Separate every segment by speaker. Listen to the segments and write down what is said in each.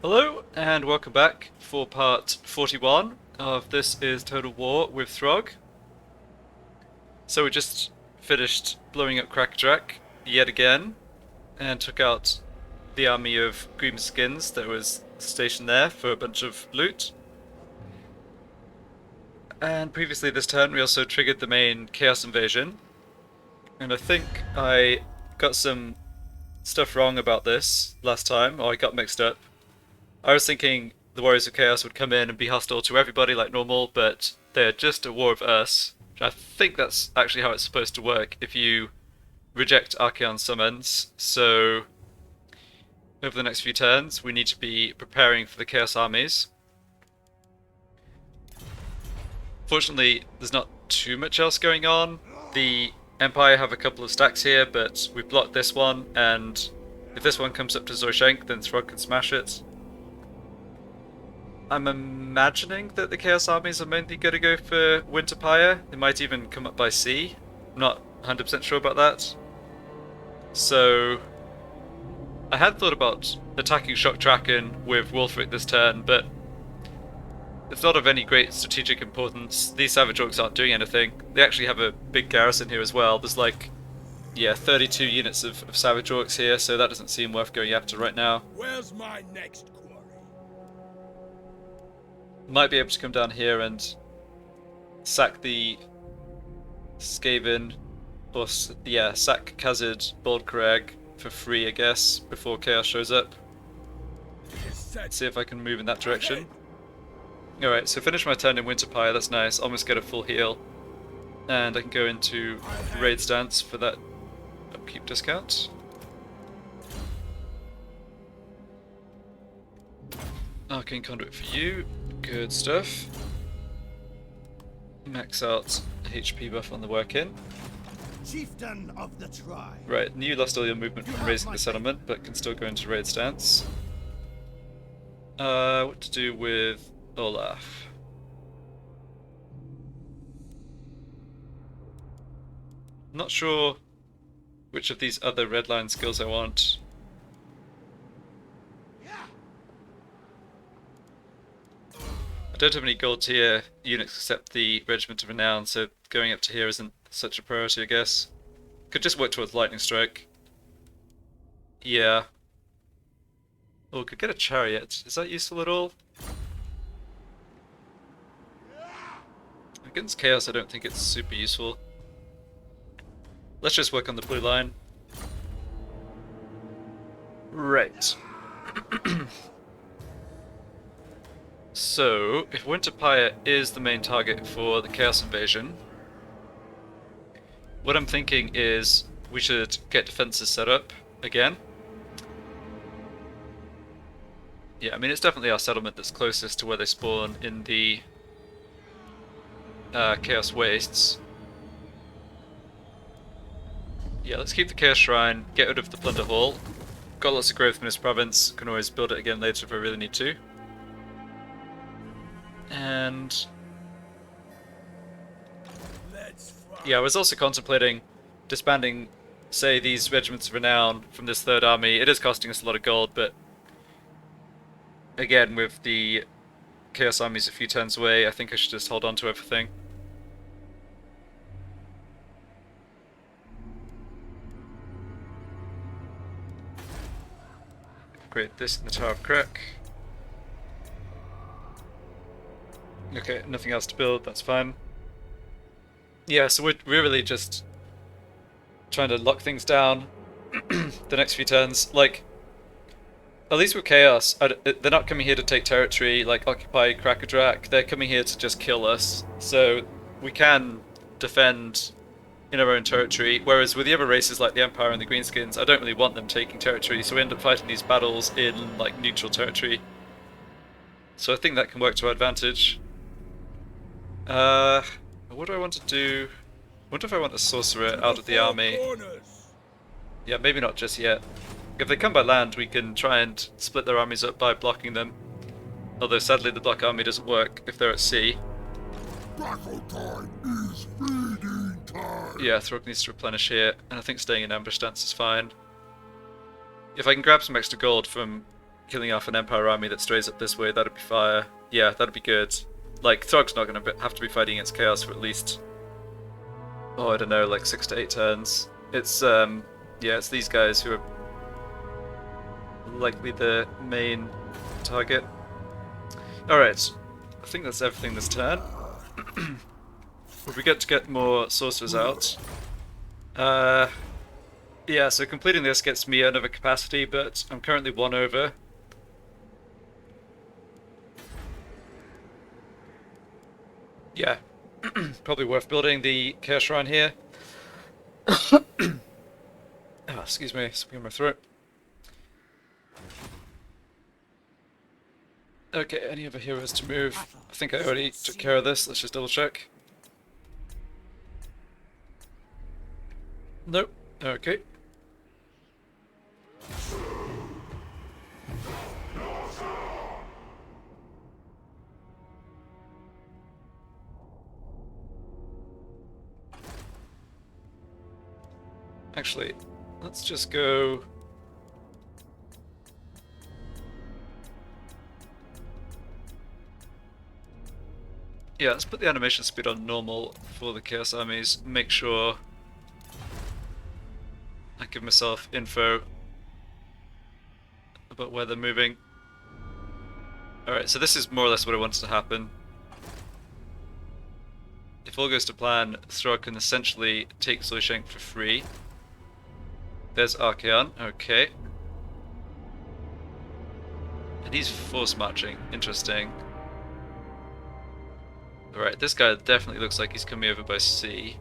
Speaker 1: Hello and welcome back for part 41 of This is Total War with Throgg. So we just finished blowing up Crackerjack yet again and took out the army of Greenskins that was stationed there for a bunch of loot. And previously this turn we also triggered the main Chaos Invasion, and I think I got some stuff wrong about this last time, or I got mixed up. I was thinking the Warriors of Chaos would come in and be hostile to everybody like normal, but they're just at war with us. I think that's actually how it's supposed to work if you reject Archaon summons. So over the next few turns we need to be preparing for the Chaos armies. Fortunately there's not too much else going on. The Empire have a couple of stacks here, but we've blocked this one, and if this one comes up to Zorshenk then Throgg can smash it. I'm imagining that the Chaos armies are mainly going to go for Winterpire. They might even come up by sea. I'm not 100% sure about that. So I had thought about attacking Shock Draken with Wolfric this turn, but it's not of any great strategic importance. These Savage Orcs aren't doing anything. They actually have a big garrison here as well. There's like, 32 units of Savage Orcs here, so that doesn't seem worth going after right now.
Speaker 2: Where's my next quarry?
Speaker 1: Might be able to come down here and sack the Skaven, or sack Khazid Boldkrag for free, I guess, before Chaos shows up. Let's see if I can move in that direction. Alright, so finish my turn in Winterpire, that's nice, almost get a full heal. And I can go into Raid Stance for that upkeep discount. Arcane Conduit for you. Good stuff. Max out HP buff on the work-in.
Speaker 2: Chieftain of the tribe.
Speaker 1: Right, you lost all your movement from raising the settlement, but can still go into raid stance. What to do with Olaf? Not sure which of these other red line skills I want. I don't have any gold tier units except the Regiment of Renown, so going up to here isn't such a priority, I guess. Could just work towards Lightning Strike. Yeah. Oh, could get a Chariot. Is that useful at all? Against Chaos, I don't think it's super useful. Let's just work on the blue line. Right. So, if Winterpire is the main target for the Chaos Invasion, what I'm thinking is we should get defenses set up again. Yeah, I mean it's definitely our settlement that's closest to where they spawn in the Chaos Wastes. Yeah, let's keep the Chaos Shrine, get rid of the Plunder Hall. Got lots of growth in this province, can always build it again later if I really need to. And yeah, I was also contemplating disbanding, say, these Regiments of Renown from this third army. It is costing us a lot of gold, but again, with the Chaos armies a few turns away, I think I should just hold on to everything. Upgrade this in the Tower of Crack. Okay, nothing else to build, that's fine. Yeah, so we're really just trying to lock things down the next few turns. Like, at least with Chaos, they're not coming here to take territory, like occupy Crackerjack, they're coming here to just kill us. So we can defend in our own territory, whereas with the other races like the Empire and the Greenskins, I don't really want them taking territory, so we end up fighting these battles in like neutral territory. So I think that can work to our advantage. What do I want to do? I wonder if I want a sorcerer out of the army. Yeah, maybe not just yet. If they come by land, we can try and split their armies up by blocking them. Although sadly the block army doesn't work if they're at sea.
Speaker 2: Battle time is feeding time.
Speaker 1: Yeah, Throgg needs to replenish here, and I think staying in ambush stance is fine. If I can grab some extra gold from killing off an Empire army that strays up this way, that'd be fire. Yeah, that'd be good. Like, Throgg's not going to have to be fighting against Chaos for at least, oh, I don't know, like 6 to 8 turns. It's, yeah, it's these guys who are likely the main target. Alright, I think that's everything this turn. Would we get to get more sorcerers out? Yeah, so completing this gets me another capacity, but I'm currently 1 over. Yeah, probably worth building the Chaos Shrine here. Oh, excuse me, something in my throat. Okay, any other heroes to move? I think I already took care of this, let's just double check. Nope, okay. Actually, let's just go... Yeah, let's put the animation speed on normal for the Chaos armies. Make sure I give myself info about where they're moving. Alright, so this is more or less what I wanted to happen. If all goes to plan, Throgg can essentially take Zoishank for free. There's Archaon, okay. And he's force marching, interesting. Alright, this guy definitely looks like he's coming over by sea.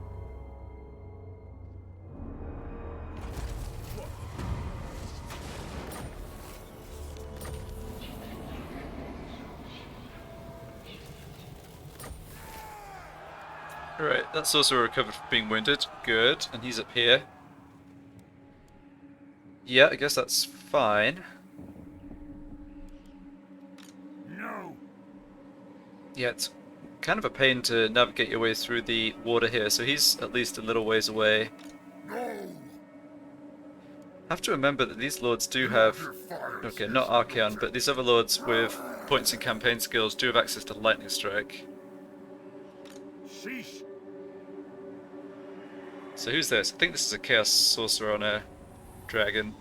Speaker 1: Alright, that's also recovered from being wounded. Good, and he's up here. Yeah, I guess that's fine.
Speaker 2: No.
Speaker 1: Yeah, it's kind of a pain to navigate your way through the water here, so he's at least a little ways away.
Speaker 2: No.
Speaker 1: I have to remember that these lords do have... Okay, not Archaon, but these other lords with points and campaign skills do have access to Lightning Strike.
Speaker 2: Cease.
Speaker 1: So who's this? I think this is a Chaos Sorcerer on a dragon.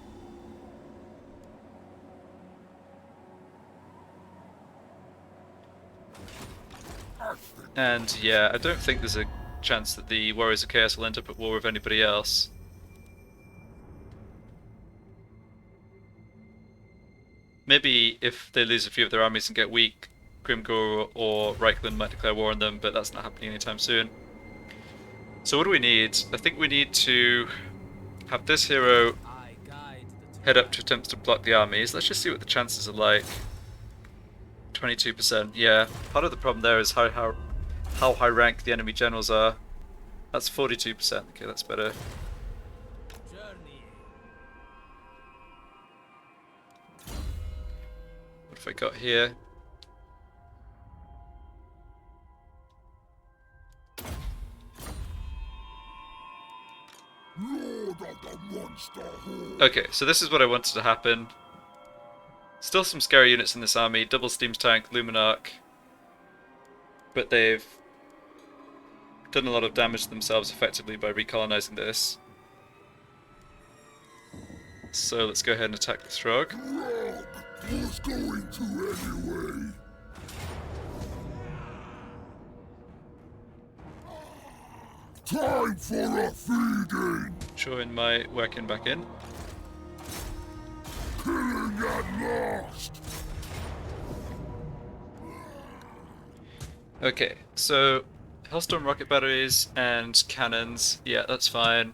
Speaker 1: And yeah, I don't think there's a chance that the Warriors of Chaos will end up at war with anybody else. Maybe if they lose a few of their armies and get weak, Grimgor or Reichland might declare war on them, but that's not happening anytime soon. So what do we need? I think we need to have this hero head up to attempt to block the armies. Let's just see what the chances are like. 22%, yeah. Part of the problem there is how high rank the enemy generals are. That's 42%, okay, that's better. What have I got here?
Speaker 2: Lord of the monster horde.
Speaker 1: Okay, so this is what I wanted to happen. Still some scary units in this army, double Steams Tank, Luminarch. But they've done a lot of damage to themselves effectively by recolonizing this. So let's go ahead and attack the Throgg.
Speaker 2: Throgg was going to anyway. Time for a feeding.
Speaker 1: Showing my working back in.
Speaker 2: Killing at last.
Speaker 1: Okay, so Hellstorm rocket batteries and cannons, yeah, that's fine.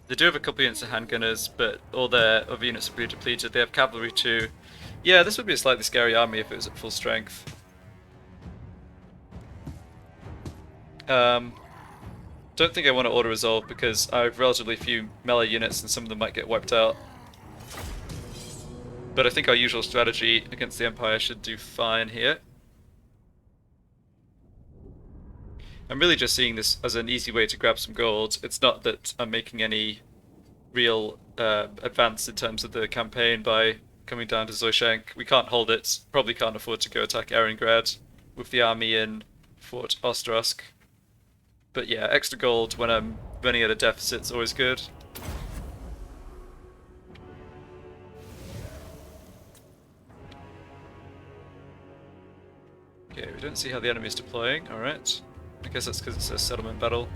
Speaker 1: They do have a couple units of handgunners, but all their other units are pretty depleted. They have cavalry too. Yeah, this would be a slightly scary army if it was at full strength. Don't think I want to auto-resolve because I have relatively few melee units and some of them might get wiped out. But I think our usual strategy against the Empire should do fine here. I'm really just seeing this as an easy way to grab some gold. It's not that I'm making any real advance in terms of the campaign by coming down to Zoishank. We can't hold it. Probably can't afford to go attack Eringrad with the army in Fort Ostrosk. But yeah, extra gold when I'm running at a deficit is always good. Okay, we don't see how the enemy's deploying. Alright. I guess that's because it's a settlement battle.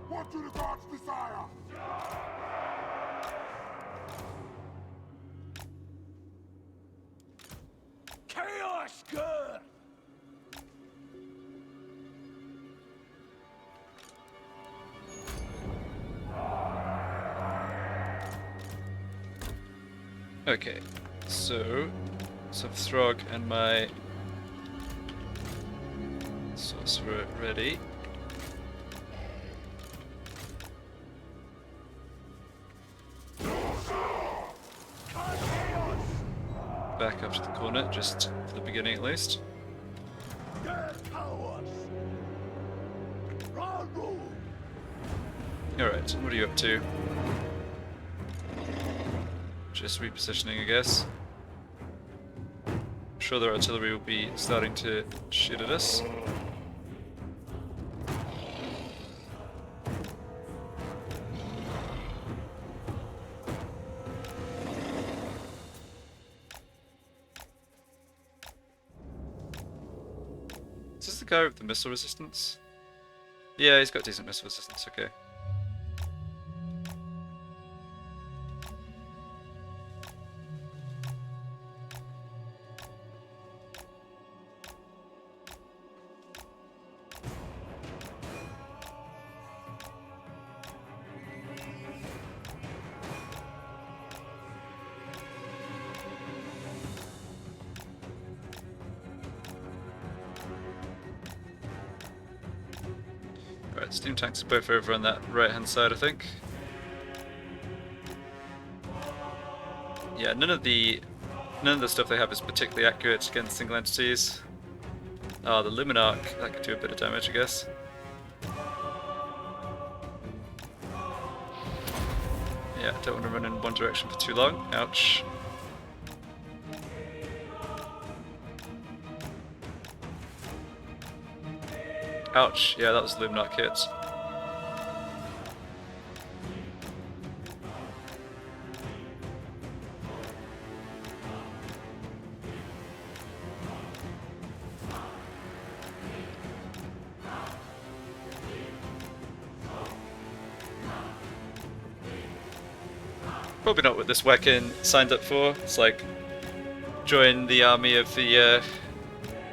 Speaker 2: What do the gods desire? Chaos good!
Speaker 1: Okay, so Throgg and my sorcerer ready. Back up to the corner, just for the beginning at least. Alright, what are you up to? Just repositioning, I guess. I'm sure their artillery will be starting to shoot at us. Is this the guy with the missile resistance? Yeah, he's got decent missile resistance, okay. Right, steam tanks are both over on that right hand side, I think. Yeah, none of the stuff they have is particularly accurate against single entities. Ah, the Luminarch, that could do a bit of damage, I guess. Yeah, don't want to run in one direction for too long. Ouch. Ouch, yeah, that was the Luminarch hit. Probably not what this Weccan signed up for. It's like, join the army of the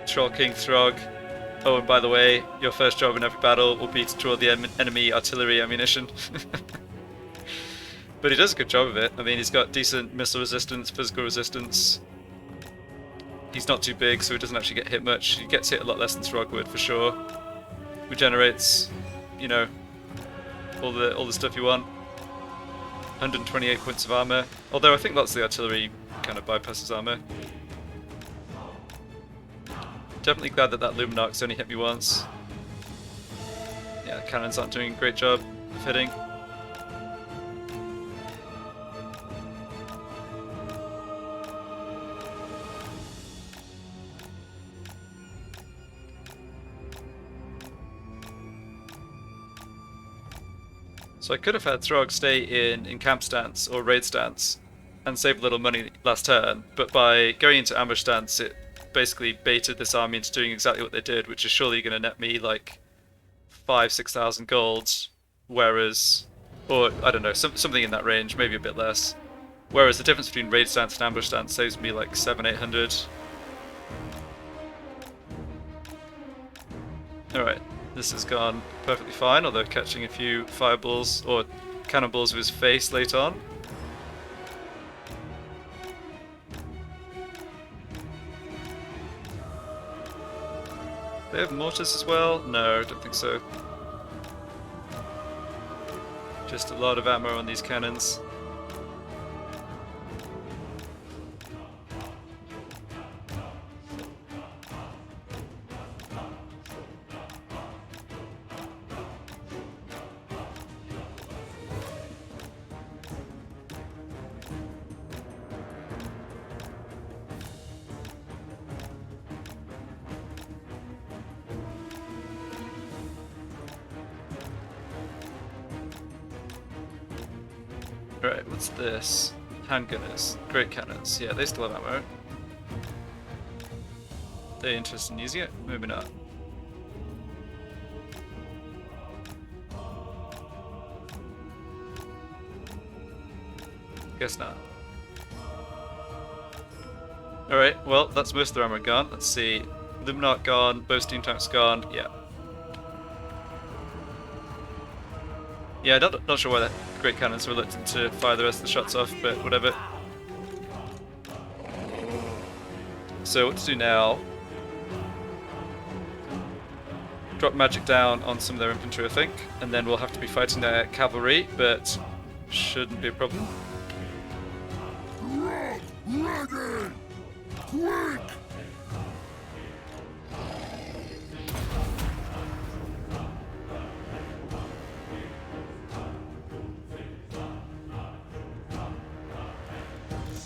Speaker 1: Troll King Throgg. Oh, and by the way, your first job in every battle will be to draw the enemy artillery ammunition. But he does a good job of it. I mean, he's got decent missile resistance, physical resistance. He's not too big, so he doesn't actually get hit much. He gets hit a lot less than Throgg would, for sure. Regenerates, you know, all the stuff you want. 128 points of armor. Although I think lots of the artillery kind of bypasses armor. Definitely glad that Luminarch's only hit me once. Yeah, cannons aren't doing a great job of hitting. So I could have had Throgg stay in camp stance or raid stance and save a little money last turn, but by going into ambush stance it basically baited this army into doing exactly what they did, which is surely going to net me like 5,000-6,000 gold, whereas, or I don't know, something in that range, maybe a bit less. Whereas the difference between raid stance and ambush stance saves me like 700-800. Alright, this has gone perfectly fine, although catching a few fireballs or cannonballs of his face late on. They have mortars as well? No, I don't think so. Just a lot of ammo on these cannons. Right, what's this? Handgunners. Great cannons. Yeah, they still have ammo. They're interested in using it? Maybe not. Guess not. Alright, well, that's most of their armor gone. Let's see. Luminarch gone, both steam tanks gone. Yeah. Yeah, not sure why the great cannons were reluctant to fire the rest of the shots off, but whatever. So what to do now? Drop magic down on some of their infantry, I think, and then we'll have to be fighting their cavalry, but shouldn't be a problem.
Speaker 2: Ready! Quick!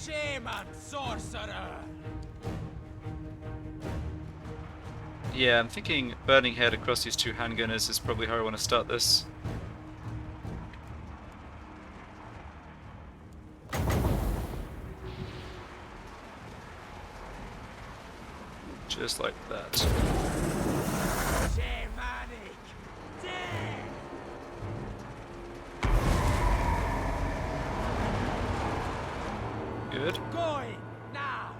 Speaker 3: Shaman sorcerer!
Speaker 1: Yeah, I'm thinking burning head across these two handgunners is probably how I want to start this. Just like that.
Speaker 3: Shamanic! Dead!
Speaker 1: Good.
Speaker 3: Going now!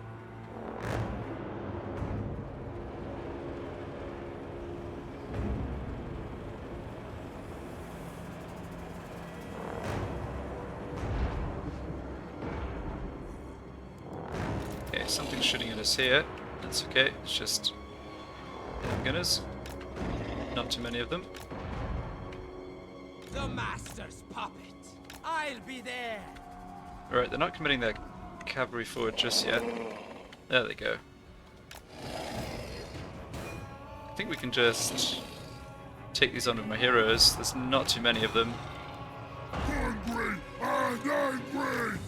Speaker 1: Okay, something's shooting at us here. That's okay, it's just handgunners. Not too many of them.
Speaker 3: The master's puppet! I'll be there!
Speaker 1: Alright, they're not committing their cavalry forward just yet. There they go. I think we can just take these on with my heroes. There's not too many of them.
Speaker 2: Hungry and angry!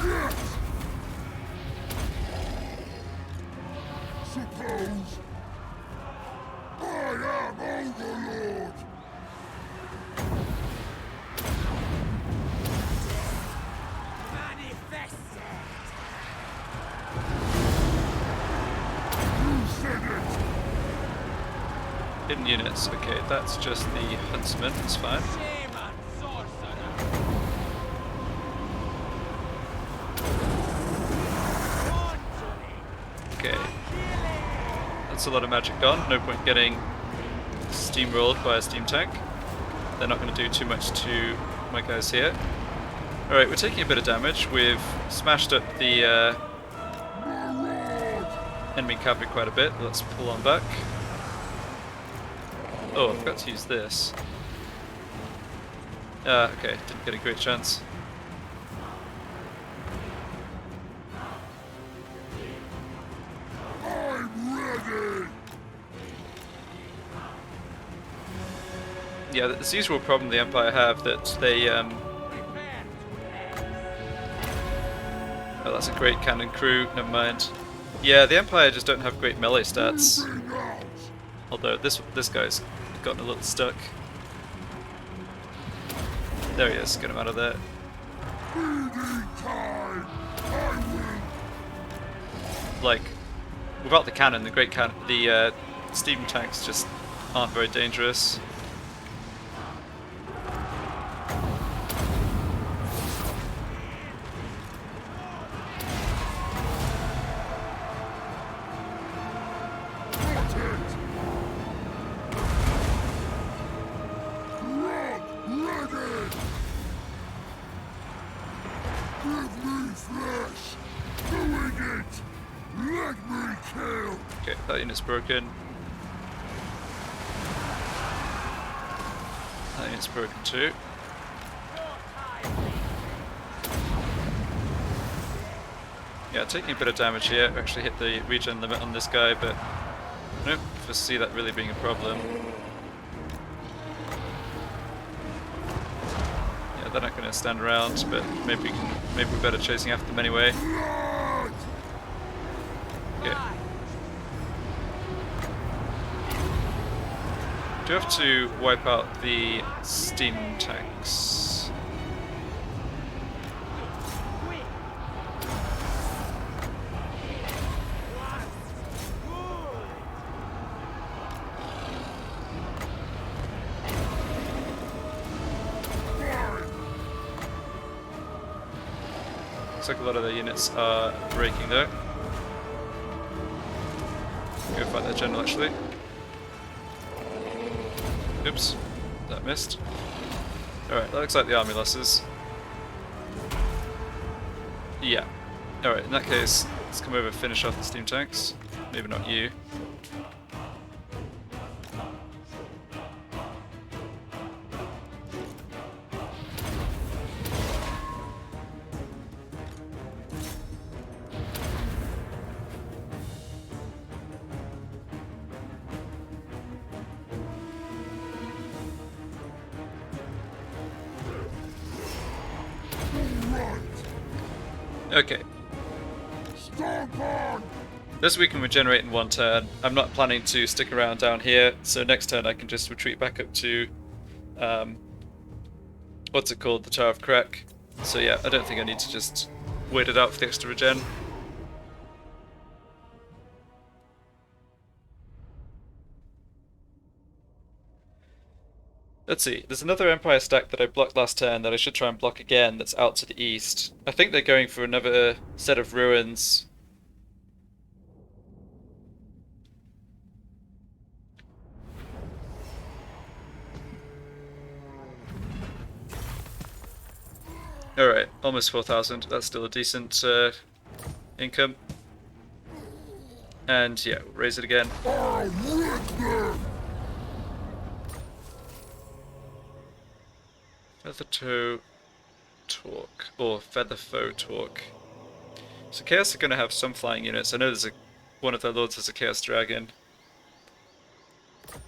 Speaker 2: Yes! Suppose I am Overlord!
Speaker 3: Manifested!
Speaker 2: You said it!
Speaker 1: Hidden units, okay, that's just the huntsman, that's fine.
Speaker 3: Shaman sorcerer! Conjuring!
Speaker 1: Okay, that's a lot of magic gone, no point getting steamrolled by a steam tank. They're not going to do too much to my guys here. Alright, we're taking a bit of damage. We've smashed up the enemy cavalry quite a bit. Let's pull on back. Oh, I forgot to use this. Okay, didn't get a great chance.
Speaker 2: I'm ready!
Speaker 1: Yeah, it's the usual problem the Empire have, that they,
Speaker 3: Prepare!
Speaker 1: oh, that's a great cannon crew, never mind. Yeah, the Empire just don't have great melee stats.
Speaker 2: Moving out!
Speaker 1: Although this guy's gotten a little stuck. There he is, get him out of there.
Speaker 2: Feeding time! I will!
Speaker 1: Like, without the cannon, the steam tanks just aren't very dangerous.
Speaker 2: Got it! Throgg, ready! Give me flesh! Doing it! Let me kill!
Speaker 1: Okay, that unit's broken. That unit's broken too. Yeah, taking a bit of damage here. Actually hit the regen limit on this guy, but nope, foresee that really being a problem. Yeah, they're not going to stand around, but maybe we're better chasing after them anyway.
Speaker 2: Blood!
Speaker 1: Okay. do have to wipe out the steam tanks. Looks like a lot of the units are breaking though. Go fight that general actually. Oops, that missed. Alright, that looks like the army losses. Yeah. Alright, in that case, let's come over and finish off the steam tanks. Maybe not you. Okay. This we can regenerate in one turn. I'm not planning to stick around down here, so next turn I can just retreat back up to what's it called? The Tower of Crack. So yeah, I don't think I need to just wait it out for the extra regen. Let's see, there's another Empire stack that I blocked last turn that I should try and block again that's out to the east. I think they're going for another set of ruins. Alright, almost 4,000, that's still a decent income. And yeah, we'll raise it again. Feather Toe Talk, or Feather Foe Talk. So Chaos are going to have some flying units. I know there's one of their lords has a Chaos Dragon.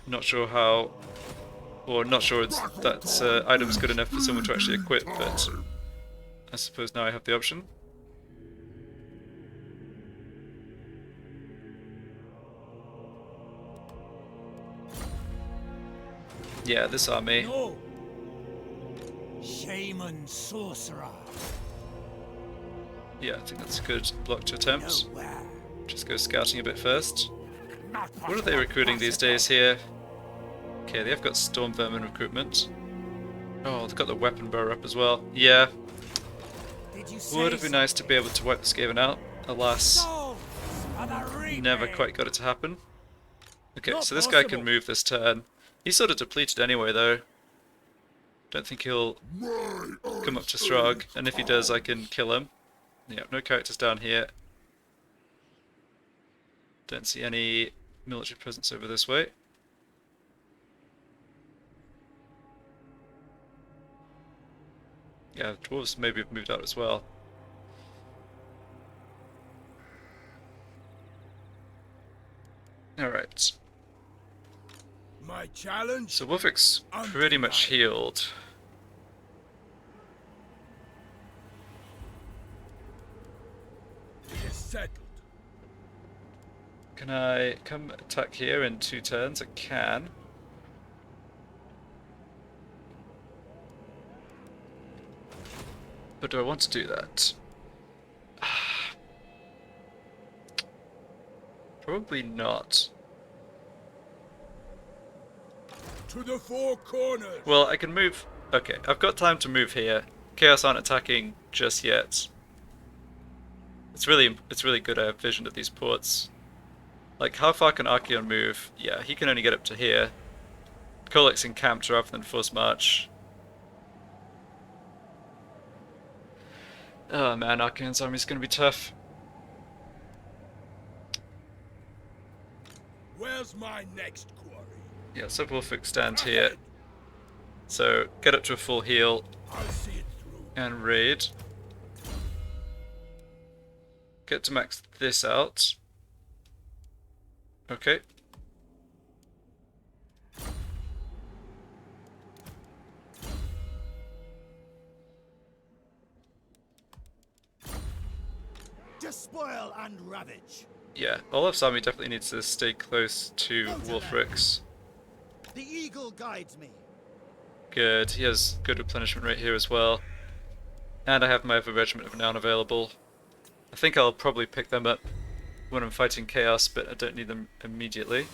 Speaker 1: Not sure how, or not sure that item's good enough for someone to actually equip, but I suppose now I have the option. Yeah, this army.
Speaker 3: No. Shaman sorcerer.
Speaker 1: Yeah, I think that's a good block to attempt.
Speaker 3: Nowhere.
Speaker 1: Just go scouting a bit first. What are they recruiting these days here? Okay, they've got Storm Vermin recruitment. Oh, they've got the Weapon Bearer up as well. Yeah. Would have been nice to be able to wipe this Skaven out. Alas, never quite got it to happen. Okay, so this guy can move this turn. He's sort of depleted anyway, though. Don't think he'll come up to Throgg, and if he does, I can kill him. Yeah, no characters down here. Don't see any military presence over this way. Yeah, dwarves maybe have moved out as well. Alright.
Speaker 2: My challenge?
Speaker 1: So Wolfric pretty much healed.
Speaker 2: It is settled.
Speaker 1: Can I come attack here in 2 turns? I can. But do I want to do that? Probably not.
Speaker 2: To the 4 corners.
Speaker 1: Well, I can move. Okay, I've got time to move here. Chaos aren't attacking just yet. It's really good I have vision of these ports. Like, how far can Archeon move? Yeah, he can only get up to here. Kolek's encamped rather than force march. Oh man, Archeon's army's gonna be tough.
Speaker 2: Where's my next quarry?
Speaker 1: Yeah, so Wolfric stand here. So, get up to a full heal
Speaker 2: I'll see it through.
Speaker 1: and raid. Get to max this out. Okay.
Speaker 3: Despoil and ravage.
Speaker 1: Yeah, Olaf's army definitely needs to stay close to Wolfric's.
Speaker 3: The eagle guides me.
Speaker 1: Good. He has good replenishment rate here as well. And I have my other regiment of Noun available. I think I'll probably pick them up when I'm fighting Chaos, but I don't need them immediately.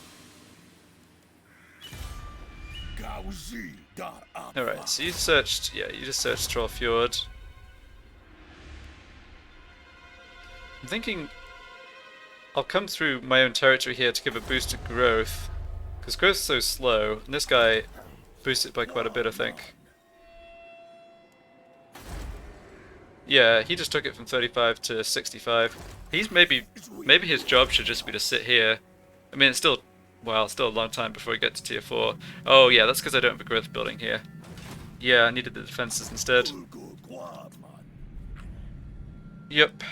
Speaker 1: Alright, so you searched, yeah, you just searched Troll Fjord. I'm thinking I'll come through my own territory here to give a boost to growth, because growth's so slow, and this guy boosts it by quite a bit, I think. Yeah, he just took it from 35 to 65. He's maybe his job should just be to sit here. I mean, it's still, well, still a long time before we get to tier 4. Oh yeah, that's because I don't have a growth building here. Yeah, I needed the defenses instead. Yep.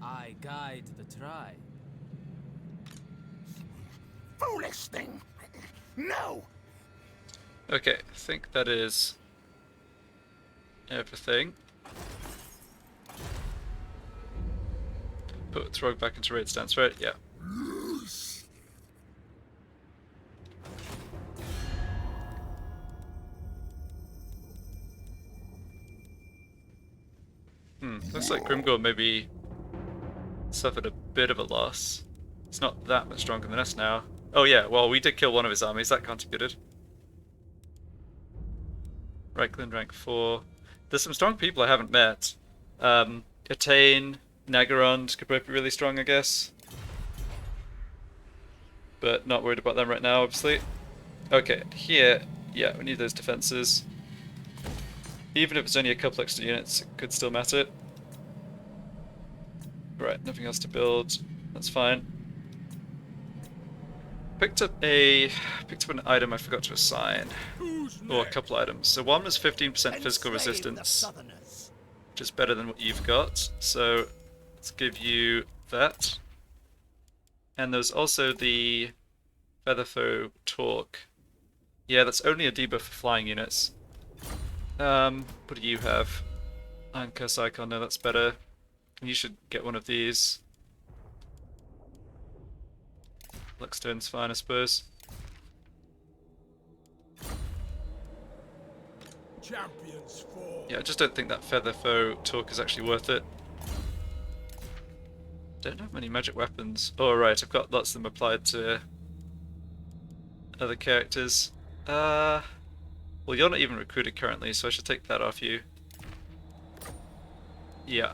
Speaker 4: I guide the tribe.
Speaker 3: Foolish thing! No!
Speaker 1: Okay, I think that is everything. Put Throgg back into raid stance, right? Yeah. Looks like Grimgor maybe suffered a bit of a loss. It's not that much stronger than us now. Oh yeah, well we did kill one of his armies, that contributed. Reichland rank 4. There's some strong people I haven't met. Attain, Nagarond could both be really strong, I guess. But not worried about them right now, obviously. Okay, here, yeah, we need those defenses. Even if it's only a couple extra units, it could still matter. Right, nothing else to build. That's fine. Picked up an item I forgot to assign. Or a couple items. So one was 15% physical resistance, which is better than what you've got. So let's give you that. And there's also the Featherfoe Torque. Yeah, that's only a debuff for flying units. What do you have? Iron Curse Icon, no, that's better. You should get one of these. Luckstone's fine, I suppose.
Speaker 3: Champions fall.
Speaker 1: Yeah, I just don't think that Featherfoe Torque is actually worth it. Don't have many magic weapons. Oh right, I've got lots of them applied to other characters. Well, you're not even recruited currently, so I should take that off you. Yeah.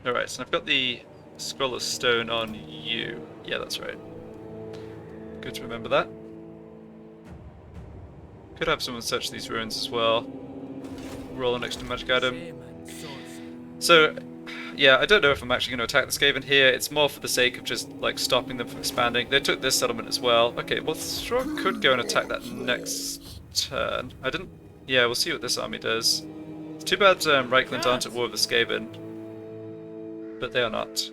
Speaker 1: Alright, so I've got the Scroll of Stone on you. Yeah, that's right. Good to remember that. Could have someone search these ruins as well. Roll an extra magic item. So, yeah, I don't know if I'm actually going to attack the Skaven here. It's more for the sake of just, like, stopping them from expanding. They took this settlement as well. Okay, well, Throgg could go and attack that next turn. I didn't... Yeah, we'll see what this army does. It's too bad Reichland aren't at war with the Skaven. But they are not.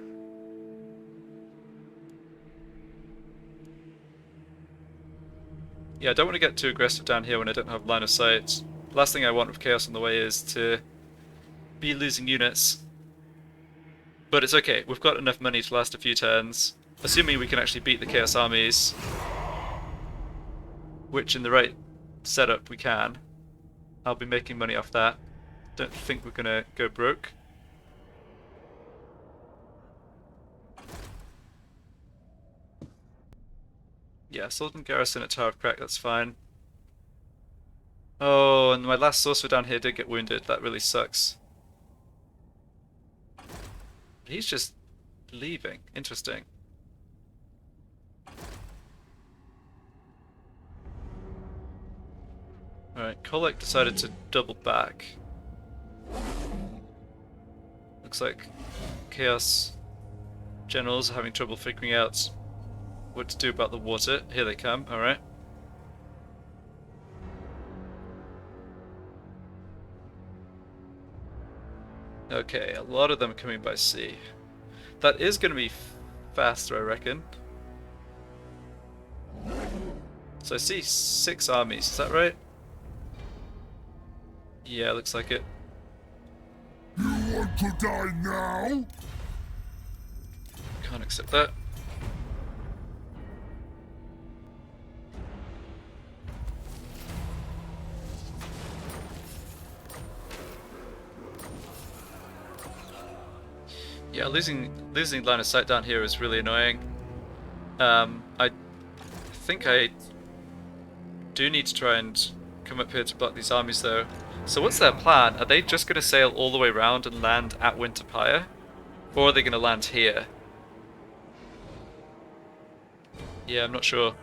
Speaker 1: Yeah, I don't want to get too aggressive down here when I don't have line of sight. Last thing I want with Chaos on the way is to be losing units. But it's okay, we've got enough money to last a few turns. Assuming we can actually beat the Chaos armies. Which in the right setup we can. I'll be making money off that. Don't think we're gonna go broke. Yeah, Sultan Garrison at Tower of Crack, that's fine. Oh, and my last sorcerer down here did get wounded. That really sucks. He's just leaving. Interesting. Alright, Kolek decided to double back. Looks like Chaos generals are having trouble figuring out what to do about the water. Here they come, alright. Okay, a lot of them are coming by sea. That is going to be faster, I reckon. So I see 6 armies, is that right? Yeah, looks like it.
Speaker 2: You want to die now?
Speaker 1: Can't accept that. Yeah, losing line of sight down here is really annoying. I think I do need to try and come up here to block these armies though. So what's their plan? Are they just going to sail all the way around and land at Winterpire? Or are they going to land here? Yeah, I'm not sure.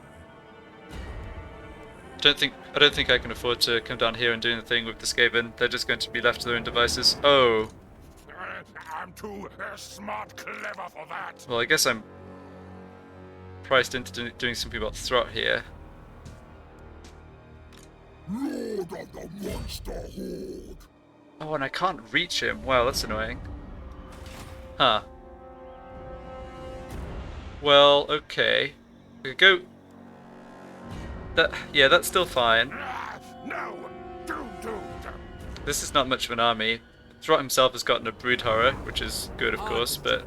Speaker 1: I don't think I can afford to come down here and do anything with the Skaven. They're just going to be left to their own devices. Oh.
Speaker 2: I'm too smart clever for that.
Speaker 1: Well, I guess I'm priced into doing something about Throgg here.
Speaker 2: Lord of the monster horde.
Speaker 1: Oh, and I can't reach him. Wow, that's annoying. Huh. Well, okay. We could go... Yeah, that's still fine.
Speaker 2: No, do.
Speaker 1: This is not much of an army. Throgg himself has gotten a brood horror, which is good, of course, but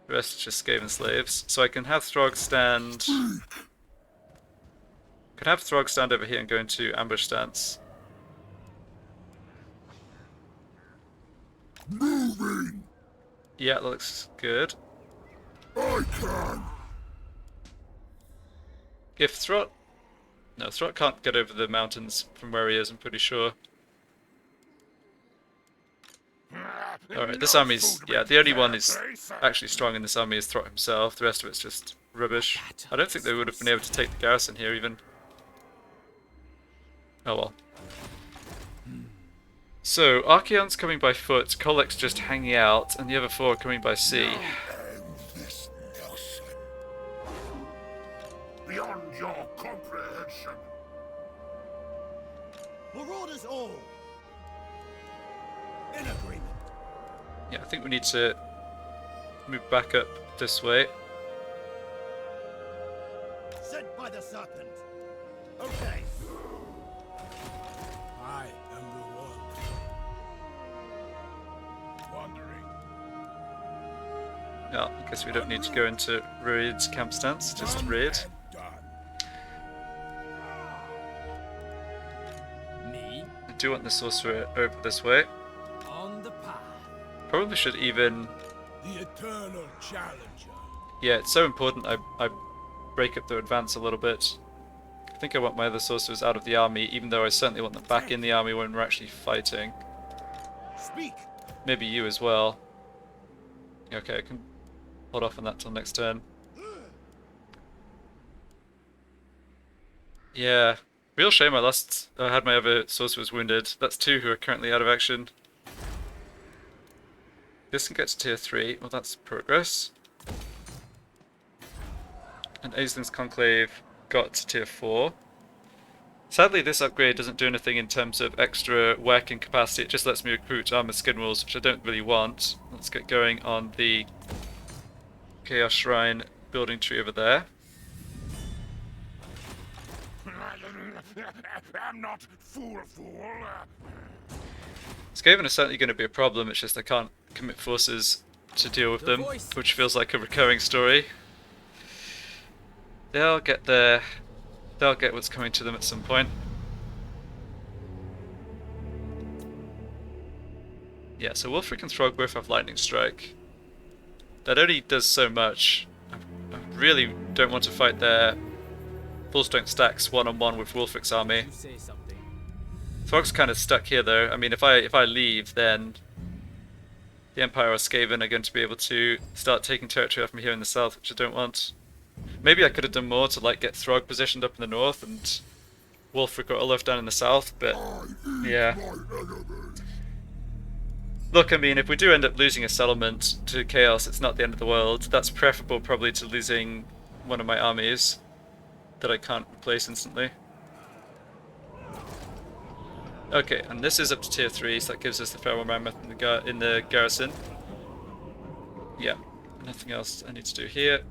Speaker 1: the rest is just Skaven slaves. So I can have Throgg stand... Can have Throgg stand over here and go into ambush stance.
Speaker 2: Moving.
Speaker 1: Yeah, that looks good.
Speaker 2: I can.
Speaker 1: If Throgg... No, Throgg can't get over the mountains from where he is, I'm pretty sure. Alright, this army's... Yeah, the only one is actually strong in this army is Throgg himself. The rest of it's just rubbish. I don't think they would have been able to take the garrison here, even. Oh well. So, Archaon's coming by foot, Kolek's just hanging out, and the other four are coming by sea.
Speaker 2: This Norscan. Beyond your comprehension.
Speaker 3: Marauders all. In agreement.
Speaker 1: Yeah, I think we need to move back up this way.
Speaker 3: Sent by the serpent. Okay. I am the one.
Speaker 2: Wandering.
Speaker 1: Yeah, I guess we don't need to go into Raid's camp stance, just raid.
Speaker 4: Me
Speaker 1: I do want the sorcerer over this way.
Speaker 4: on the path.
Speaker 1: Probably should even...
Speaker 3: The eternal challenger.
Speaker 1: Yeah, it's so important I break up their advance a little bit. I think I want my other sorcerers out of the army, even though I certainly want them back in the army when we're actually fighting.
Speaker 3: Speak.
Speaker 1: Maybe you as well. Okay, I can hold off on that till next turn. Yeah, real shame I had my other sorcerers wounded. That's two who are currently out of action. This can get to tier 3, well that's progress. And Aisling's Conclave got to tier 4. Sadly this upgrade doesn't do anything in terms of extra working capacity, it just lets me recruit armored skin wolves, which I don't really want. Let's get going on the Chaos Shrine building tree over there.
Speaker 2: I'm not fool.
Speaker 1: Skaven are certainly going to be a problem, it's just I can't commit forces to deal with them, which feels like a recurring story. They'll get there. They'll get what's coming to them at some point. Yeah, so Wulfric and Throgg both have Lightning Strike. That only does so much. I really don't want to fight their full strength stacks one-on-one with Wulfric's army.
Speaker 4: You say something.
Speaker 1: Throgg's kind of stuck here though. I mean, if I leave, then the Empire or Skaven are going to be able to start taking territory off me here in the south, which I don't want. Maybe I could have done more to like get Throgg positioned up in the north and Wulfric or Olaf down in the south, but yeah. Look, I mean, if we do end up losing a settlement to Chaos, it's not the end of the world. That's preferable probably to losing one of my armies that I can't replace instantly. Okay, and this is up to tier 3, so that gives us the Feral Mammoth in the garrison. Yeah, nothing else I need to do here.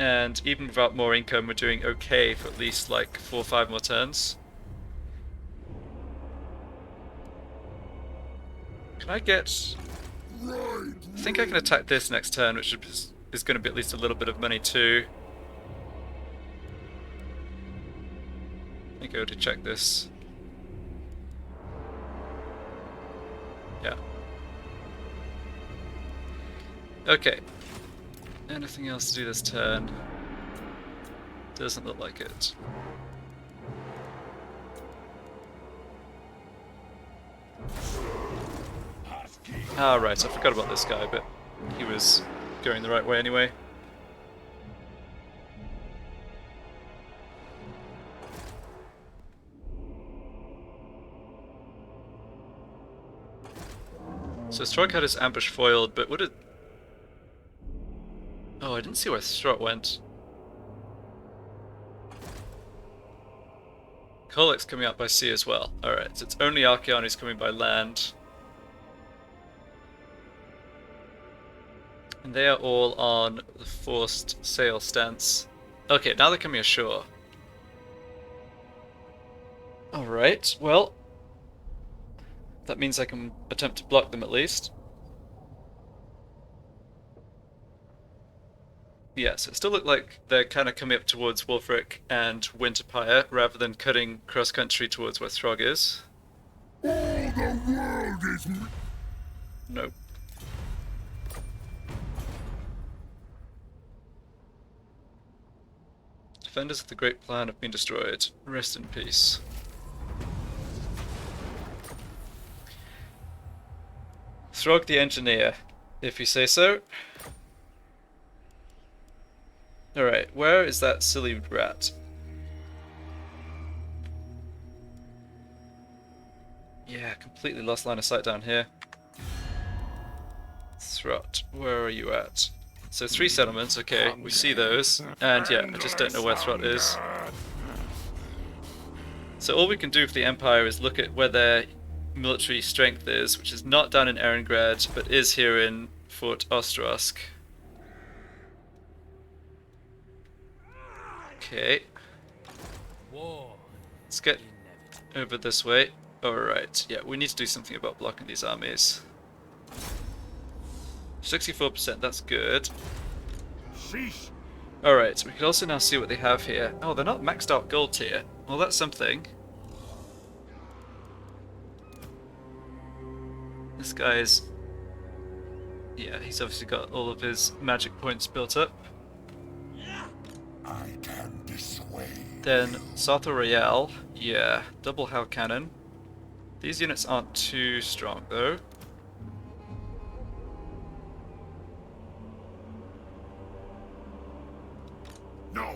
Speaker 1: And even without more income, we're doing okay for at least like 4 or 5 more turns. Can I get... I think I can attack this next turn, which is going to be at least a little bit of money too. Let me go to check this. Yeah. Okay. Anything else to do this turn? Doesn't look like it. Ah, right, I forgot about this guy, but he was going the right way anyway. So Throgg had his ambush foiled, but would it... Oh, I didn't see where Throgg went. Kolek's coming out by sea as well. Alright, so it's only Archeon who's coming by land. And they are all on the forced sail stance. Okay, now they're coming ashore. Alright, well... that means I can attempt to block them at least. Yeah, so it still look like they're kind of coming up towards Wulfric and Winterpire, rather than cutting cross-country towards where Throgg is.
Speaker 2: All the world is...
Speaker 1: Nope. Defenders of the Great Plan have been destroyed. Rest in peace. Throgg the Engineer, if you say so. Alright, where is that silly rat? Yeah, completely lost line of sight down here. Throt, where are you at? So 3 settlements, okay, we see those. And yeah, I just don't know where Throt is. So all we can do for the Empire is look at where their military strength is, which is not down in Erengrad, but is here in Fort Ostrosk. Okay. Let's get over this way. Alright, yeah, we need to do something about blocking these armies. 64%, that's good. Alright, so we can also now see what they have here. Oh, they're not maxed out gold tier. Well, that's something. This guy's... yeah, he's obviously got all of his magic points built up.
Speaker 2: I can dissuade.
Speaker 1: Then Sartha Royale, yeah, double Hell Cannon. These units aren't too strong though.
Speaker 2: No.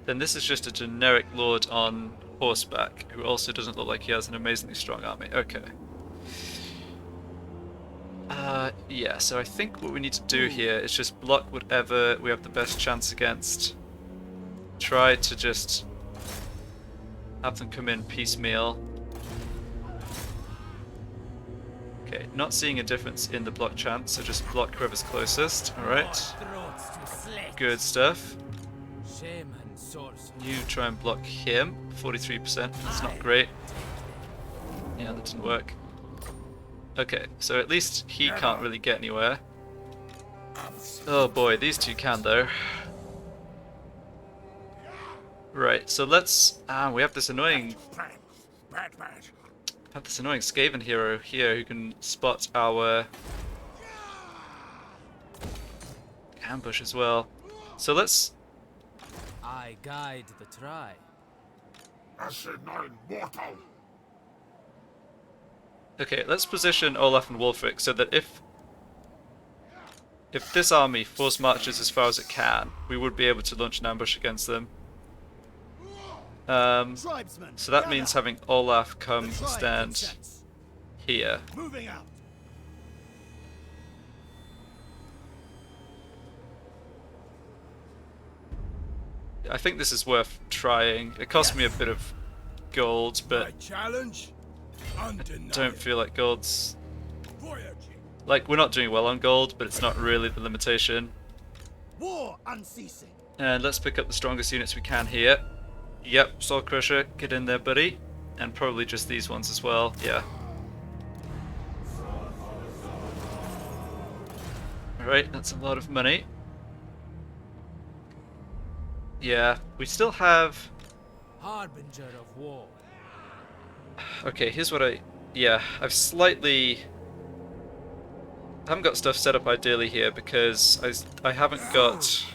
Speaker 1: Then this is just a generic lord on horseback, who also doesn't look like he has an amazingly strong army. Okay. Yeah, so I think what we need to do here is just block whatever we have the best chance against. Try to just have them come in piecemeal. Okay, not seeing a difference in the block chance, so just block whoever's closest. Alright. Good stuff. You try and block him. 43%. That's not great. Yeah, that didn't work. Okay, so at least he can't really get anywhere. Oh boy, these two can though. Right, so let's... we have this annoying... Skaven hero here who can spot our ambush as well. So let's...
Speaker 4: I guide the try.
Speaker 1: Okay, let's position Olaf and Wulfric so that if this army force marches as far as it can, we would be able to launch an ambush against them. So that means having Olaf come stand here.
Speaker 3: Moving out.
Speaker 1: I think this is worth trying. It cost me a bit of gold, but
Speaker 3: Challenge.
Speaker 1: don't feel like gold's... like, we're not doing well on gold, but it's not really the limitation.
Speaker 3: War unceasing.
Speaker 1: And let's pick up the strongest units we can here. Yep, Soul Crusher, get in there, buddy. And probably just these ones as well, yeah. Alright, that's a lot of money. Yeah, we still have...
Speaker 4: Harbinger of war.
Speaker 1: Okay, here's what I... Yeah, I've slightly... I haven't got stuff set up ideally here because I haven't got...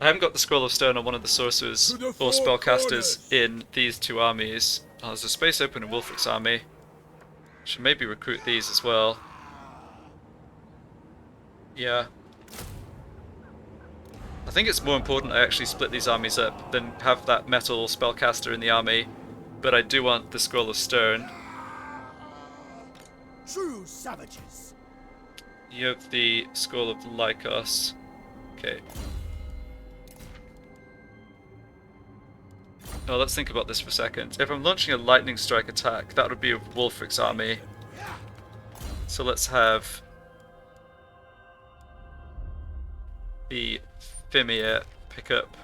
Speaker 1: I haven't got the Scroll of Stone on one of the sorcerers or spellcasters in these two armies. Oh, there's a space open in Wulfric's army. Should maybe recruit these as well. Yeah. I think it's more important I actually split these armies up than have that metal spellcaster in the army. But I do want the Scroll of Stone.
Speaker 3: True savages.
Speaker 1: You have the Scroll of Lycos. Okay. Oh, let's think about this for a second. If I'm launching a lightning strike attack, that would be of Wulfric's army. So let's have the Fimir pick up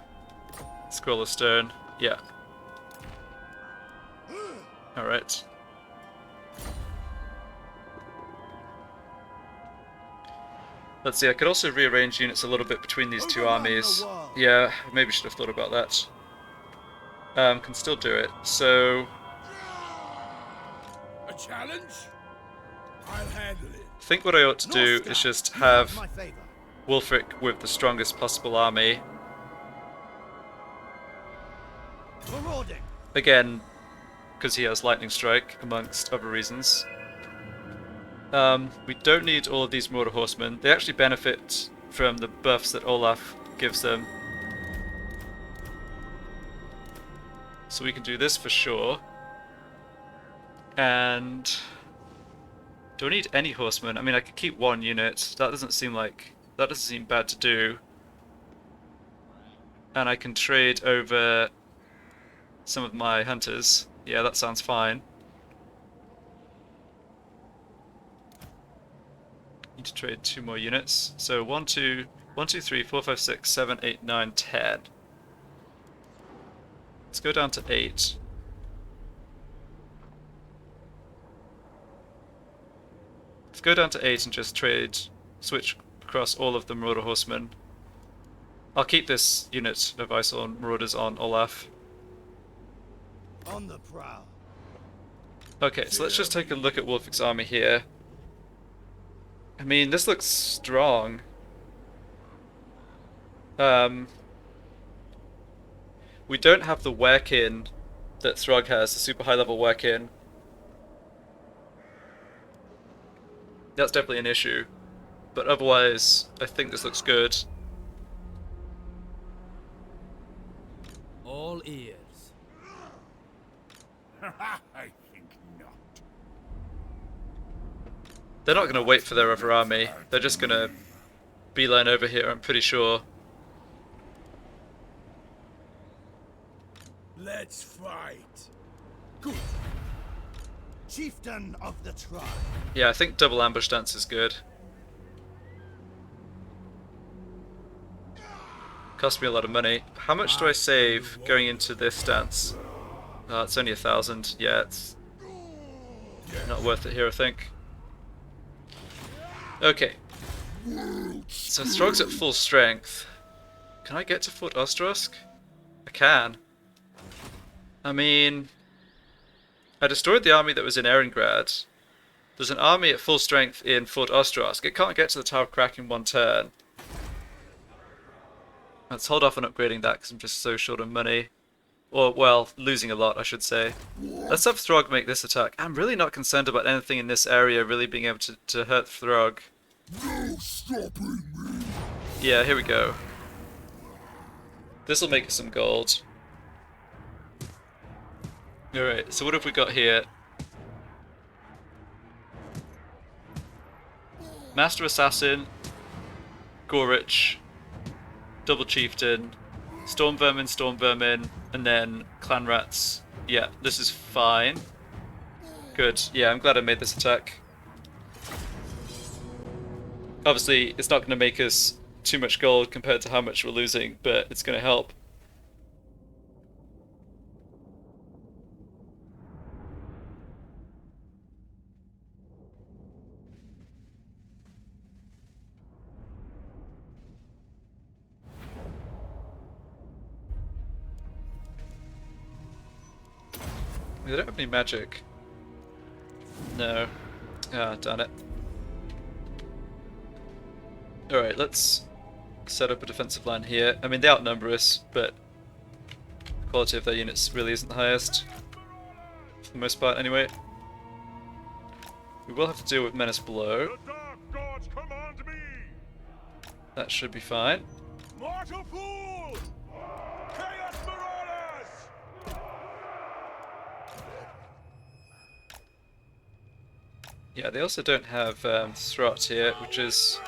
Speaker 1: Scroll of Stone. Yeah. Alright. Let's see, I could also rearrange units a little bit between these two armies. Yeah, maybe should have thought about that. Can still do it. So
Speaker 2: A challenge? I'll handle it.
Speaker 1: I think what I ought to do is just have
Speaker 3: My favor.
Speaker 1: Wulfric with the strongest possible army.
Speaker 3: Marauding.
Speaker 1: Again, because he has Lightning Strike, amongst other reasons. We don't need all of these Marauder Horsemen. They actually benefit from the buffs that Olaf gives them. So we can do this for sure. And do I need any horsemen? I mean, I could keep one unit. That doesn't seem bad to do. And I can trade over some of my hunters. Yeah, that sounds fine. Need to trade 2 more units. So 1, 2, 3, 4, 5, 6, 7, 8, 9, 10. Let's go down to 8. Let's go down to 8 and just switch across all of the Marauder Horsemen. I'll keep this unit of Iceland Marauders on Olaf.
Speaker 3: On the prowl.
Speaker 1: Okay, so let's just take a look at Wulfric's army here. I mean, this looks strong. We don't have the Werkin that Throgg has, the super high level Werkin. That's definitely an issue. But otherwise, I think this looks good.
Speaker 4: All ears.
Speaker 2: I think not.
Speaker 1: They're not going to wait for their other army. They're just going to beeline over here, I'm pretty sure.
Speaker 2: Let's fight.
Speaker 3: Good. Chieftain of the tribe.
Speaker 1: Yeah, I think double ambush dance is good. Cost me a lot of money. How much do I save going into this dance? It's only 1,000. Yeah, it's not worth it here, I think. Okay. So Throgg's at full strength. Can I get to Fort Ostrosk? I can. I mean, I destroyed the army that was in Erengrad. There's an army at full strength in Fort Ostrosk. It can't get to the Tower of Crack in one turn. Let's hold off on upgrading that because I'm just so short on money. Or, well, losing a lot, I should say. Let's have Throgg make this attack. I'm really not concerned about anything in this area really being able to hurt Throgg.
Speaker 2: No stopping me.
Speaker 1: Yeah, here we go. This'll make us some gold. Alright, so what have we got here? Master Assassin, Gorich, Double Chieftain, Storm Vermin, and then Clan Rats. Yeah, this is fine. Good. Yeah, I'm glad I made this attack. Obviously, it's not going to make us too much gold compared to how much we're losing, but it's going to help. They don't have any magic. No. Ah, darn it. Alright, let's set up a defensive line here. I mean, they outnumber us, but the quality of their units really isn't the highest. For the most part, anyway. We will have to deal with menace below.
Speaker 2: The dark gods command me!
Speaker 1: That should be fine.
Speaker 2: Mortal fool! Chaos Marauders!
Speaker 1: Yeah, they also don't have Throgg here, which is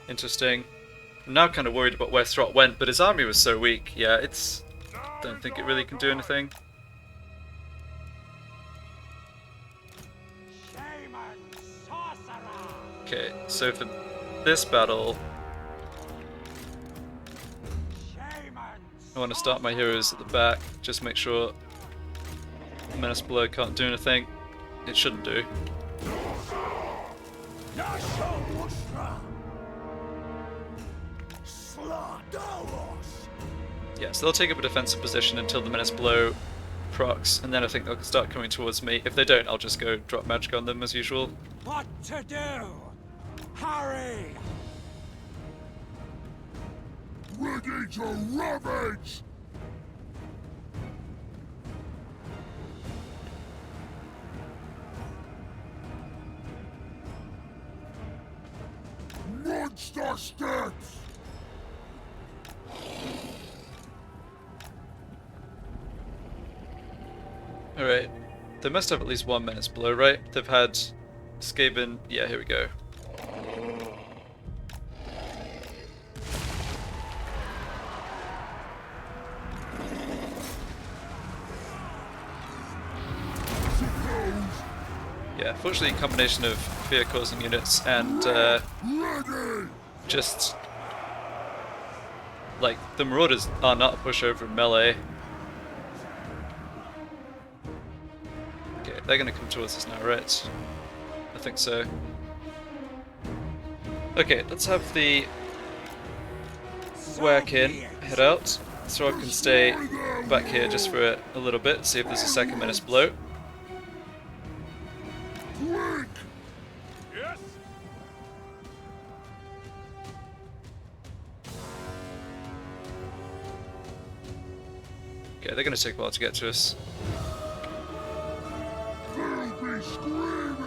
Speaker 1: interesting. I'm now kind of worried about where Throgg went, but his army was so weak. Yeah, it's... don't think it really can do anything. Okay, so for this battle, I want to start my heroes at the back, just make sure the menace below can't do anything. It shouldn't do. Yeah, so they'll take up a defensive position until the menace below procs, and then I think they'll start coming towards me. If they don't, I'll just go drop magic on them as usual.
Speaker 4: What to do? Hurry!
Speaker 2: Ready to ravage! Monster steps!
Speaker 1: Alright, they must have at least one menace below, right? They've had Skaven. Yeah, here we go. Yeah, fortunately a combination of fear-causing units and just... like, the Marauders are not a pushover in melee. Okay, they're gonna come towards us now, right? I think so. Okay, let's have the work in, head out, so I can stay back here just for a little bit, see if there's a second menace below.
Speaker 2: Quick!
Speaker 3: Yes?
Speaker 1: Okay, they're gonna take a while to get to us.
Speaker 2: They'll be screaming!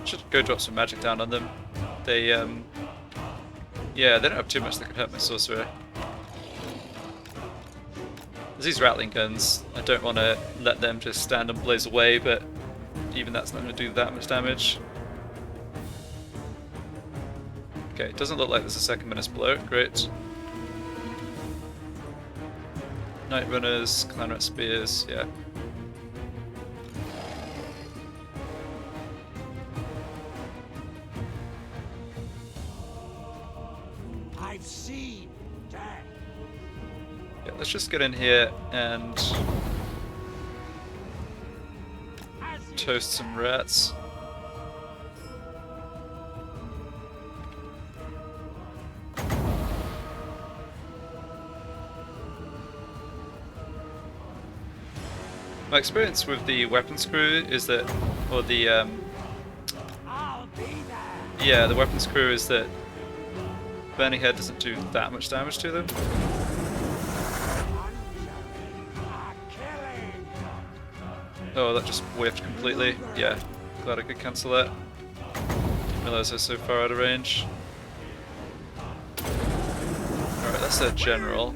Speaker 1: Should go drop some magic down on them. They, yeah, they don't have too much that could hurt my sorcerer. There's these rattling guns. I don't want to let them just stand and blaze away, but even that's not going to do that much damage. Okay, it doesn't look like there's a second menace below. Great. Night Runners, Clan Rat Spears, yeah.
Speaker 4: I've seen death.
Speaker 1: Yeah, let's just get in here and toast some rats. My experience with the weapons crew is that, or the,
Speaker 4: I'll be there.
Speaker 1: yeah, the weapons crew is that Burning Head doesn't do that much damage to them. Oh, that just whiffed completely. Yeah, glad I could cancel that. Didn't realise I was so far out of range. Alright, that's their general.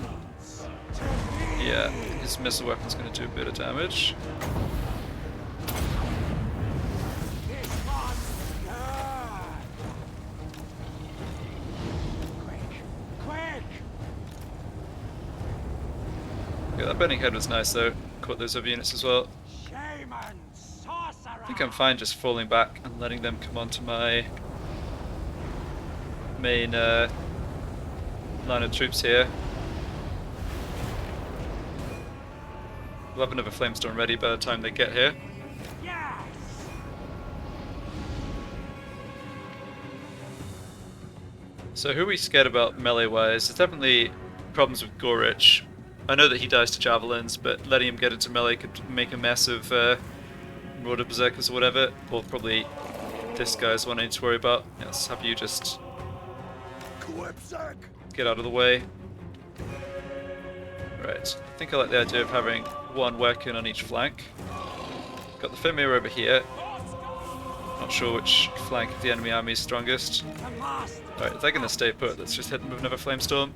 Speaker 1: Yeah, his missile weapon's going to do a bit of damage. Yeah, that Burning Head was nice though. Caught those other units as well.
Speaker 4: Shaman
Speaker 1: think I'm fine just falling back and letting them come onto my main line of troops here. We'll have another flamestorm ready by the time they get here.
Speaker 4: Yes!
Speaker 1: So who are we scared about melee-wise? There's definitely problems with Gorich. I know that he dies to javelins, but letting him get into melee could make a mess of Marauder Berserkers or whatever. Or probably this guy's one I need to worry about. Let's have you just get out of the way. Right, I think I like the idea of having one working on each flank. Got the Fimir over here. Not sure which flank of the enemy army is strongest. Alright, they're gonna stay put. Let's just hit them with another flamestorm.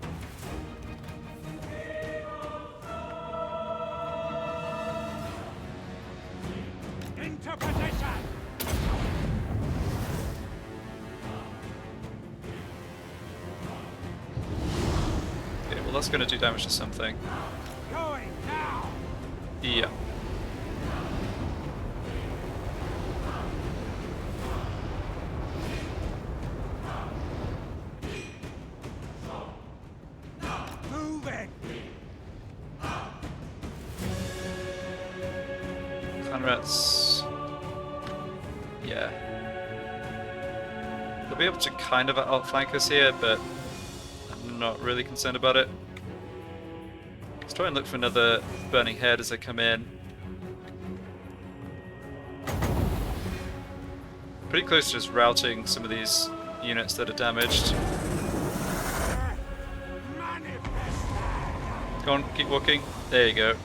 Speaker 4: Into position!
Speaker 1: Okay, well that's gonna do damage to something.
Speaker 4: Going now!
Speaker 1: Yeah.
Speaker 4: Moving!
Speaker 1: Clanrats. Yeah. They'll be able to kind of outflank us here, but I'm not really concerned about it. Let's try and look for another burning head as I come in. Pretty close to just routing some of these units that are damaged. Go on, keep walking. There you go.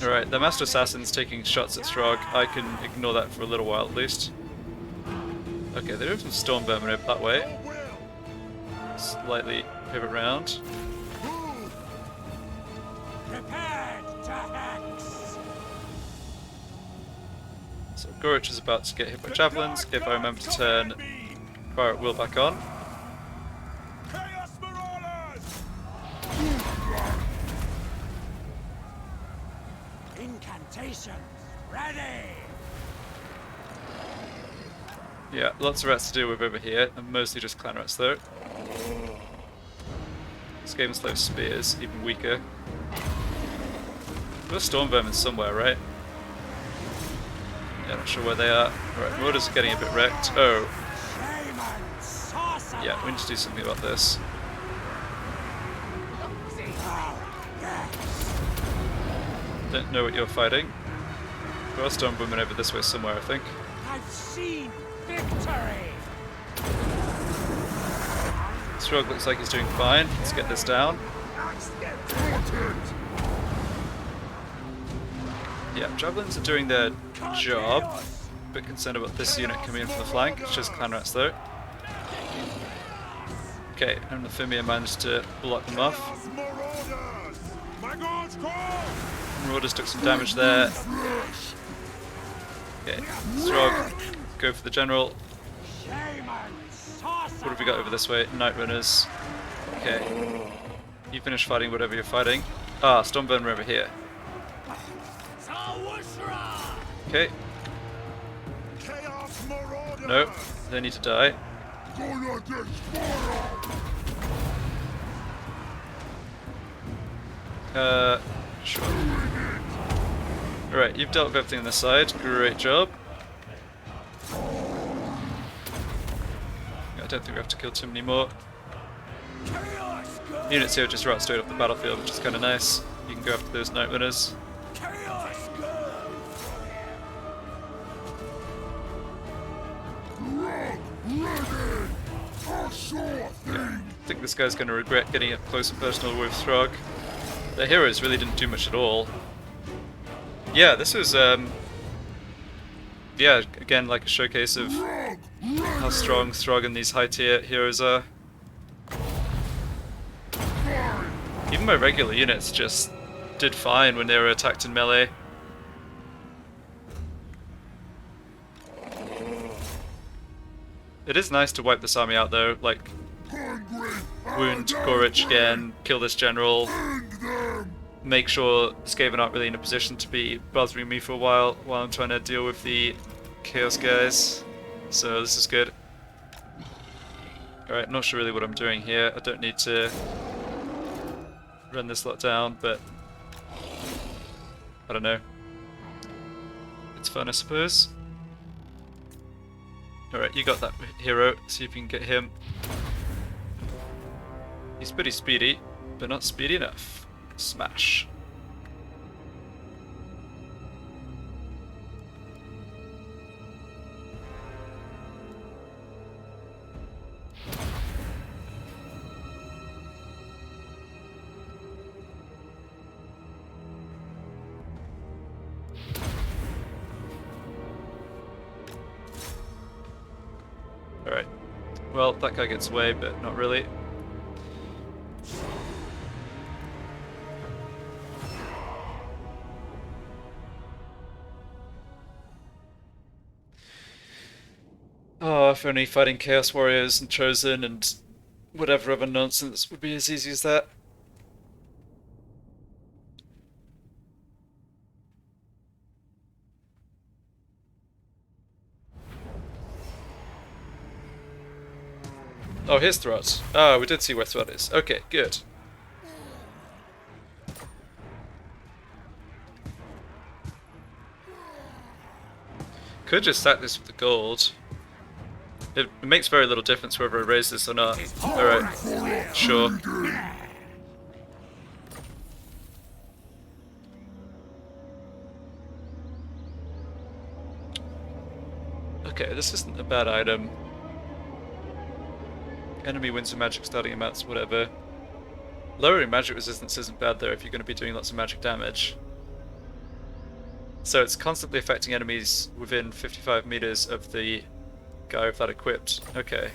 Speaker 1: Alright, the Master Assassin's taking shots at Throgg. I can ignore that for a little while at least. Okay, they're doing some Storm Vermin up that way. Slightly pivot round.
Speaker 4: Prepared to hex!
Speaker 1: So Gorich is about to get hit by javelins. If I remember to turn fire at will back on.
Speaker 3: Chaos Marauders!
Speaker 4: Incantations ready!
Speaker 1: Yeah, lots of rats to deal with over here, and mostly just clan rats though. Skaven's spears, even weaker. There's storm vermin somewhere, right? Yeah, not sure where they are. Right, Marauders are getting a bit wrecked. Oh,
Speaker 4: Shaman sorcerer!
Speaker 1: yeah, we need to do something about this. Don't know what you're fighting. There are storm women over this way somewhere, I think.
Speaker 4: I've seen victory!
Speaker 1: Throgg looks like he's doing fine. Let's get this down. Yeah, javelins are doing their job. A bit concerned about this unit coming in from the flank. It's just clan rats though. Okay, and the Fimir managed to block them off.
Speaker 3: Marauders! My God's call!
Speaker 1: Marauders took some damage there. Okay, Throgg, go for the general.
Speaker 4: Shaman sorcerer!
Speaker 1: What have we got over this way? Night Runners. Okay. You finish fighting whatever you're fighting. Ah, Stormburn over here. Okay.
Speaker 3: Chaos Marauders!
Speaker 1: Nope. They need to die.
Speaker 2: Gonna destroy
Speaker 1: Sure. Alright, you've dealt with everything on this side. Great job. I don't think we have to kill too many more. Units here just right straight off the battlefield, which is kind of nice. You can go after those Night Runners. I think this guy's going to regret getting up close and personal with Throgg. The heroes really didn't do much at all. Yeah, this was, yeah, again, like a showcase of how strong Throgg and these high-tier heroes are. Even my regular units just did fine when they were attacked in melee. It is nice to wipe this army out though, like wound Gorich again, kill this general, make sure Skaven aren't really in a position to be bothering me for a while I'm trying to deal with the Chaos guys. So this is good. Alright, not sure really what I'm doing here. I don't need to run this lot down, but I don't know. It's fun, I suppose. Alright, you got that hero. See if you can get him. He's pretty speedy, but not speedy enough. Smash. Alright. Well, that guy gets away, but not really. Oh, if only fighting Chaos Warriors and Chosen and whatever other nonsense would be as easy as that. Oh, here's Throgg. Oh, we did see where Throgg is. Okay, good. Could just stack this with the gold. It makes very little difference whether I raise this or not. Alright, sure. Okay, this isn't a bad item. Enemy wins with magic starting amounts, whatever. Lowering magic resistance isn't bad though if you're going to be doing lots of magic damage. So it's constantly affecting enemies within 55 meters of the guy with that equipped. Okay.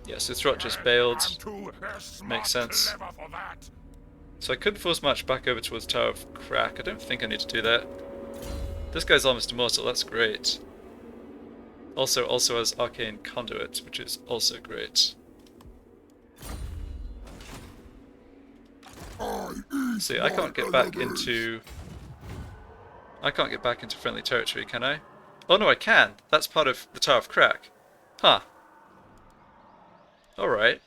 Speaker 1: Yeah, so Throgg just bailed. Makes sense. So I could force march back over towards Tower of Crack. I don't think I need to do that. This guy's almost immortal, that's great. Also has Arcane Conduit, which is also great. See, I can't get back into... I can't get back into friendly territory, can I? Oh no, I can! That's part of the Tower of Crack. Huh. Alright.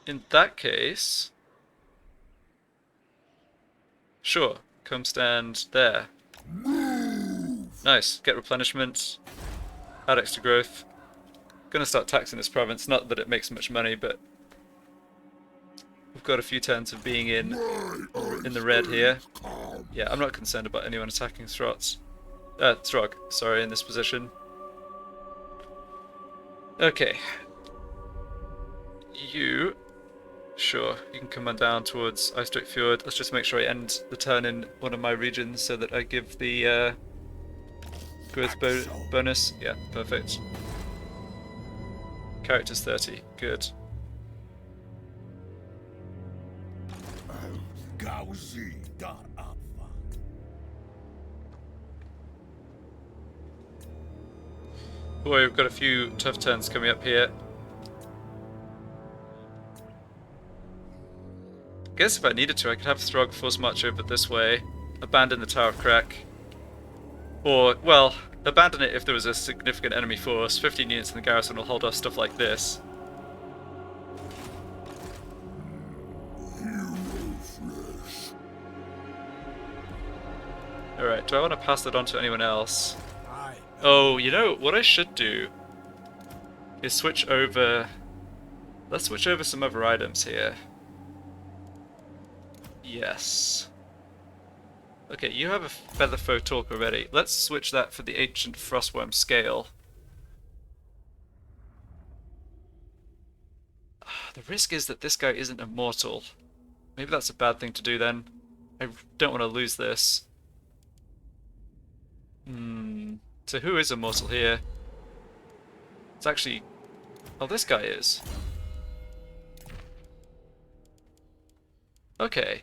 Speaker 1: In that case... Sure, come stand there. Nice, get replenishment, add extra growth. Gonna start taxing this province, not that it makes much money, but we've got a few turns of being in the red here. Yeah, I'm not concerned about anyone attacking Throgg, sorry, in this position. Okay. You, sure, you can come on down towards Ice Drake Fjord. Let's just make sure I end the turn in one of my regions so that I give the growth bonus. Yeah, perfect. Characters 30, good. Boy, we've got a few tough turns coming up here. I guess if I needed to, I could have Throgg force march over this way, abandon the Tower of Crack. Or, well, abandon it if there was a significant enemy force. 15 units in the garrison will hold off stuff like this. Alright, do I want to pass that on to anyone else? Oh, you know, what I should do is switch over... Let's switch over some other items here. Yes. Okay, you have a Featherfoe Talk already. Let's switch that for the Ancient Frostworm Scale. The risk is that this guy isn't immortal. Maybe that's a bad thing to do then. I don't want to lose this. So who is immortal here? It's actually... Oh, this guy is. Okay.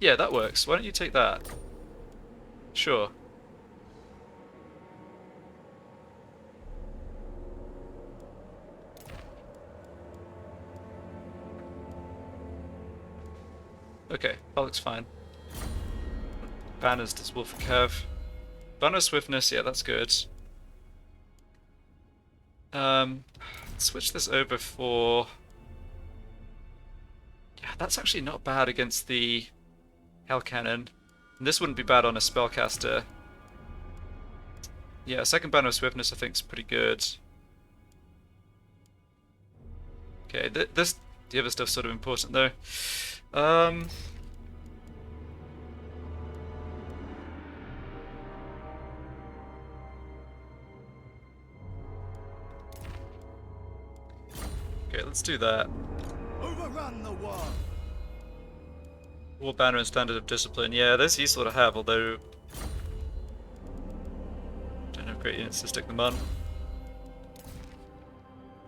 Speaker 1: Yeah, that works. Why don't you take that? Sure. Okay, that looks fine. Banners does Wolf Cav. Banner Swiftness, yeah, that's good. Switch this over for... Yeah, that's actually not bad against the Hell Cannon. And this wouldn't be bad on a Spellcaster. Yeah, second Banner of Swiftness I think is pretty good. Okay, the other stuff's sort of important though. Okay, let's do that.
Speaker 3: Overrun the war.
Speaker 1: War Banner and Standard of Discipline. Yeah, those are useful to have, although don't have great units to stick them on.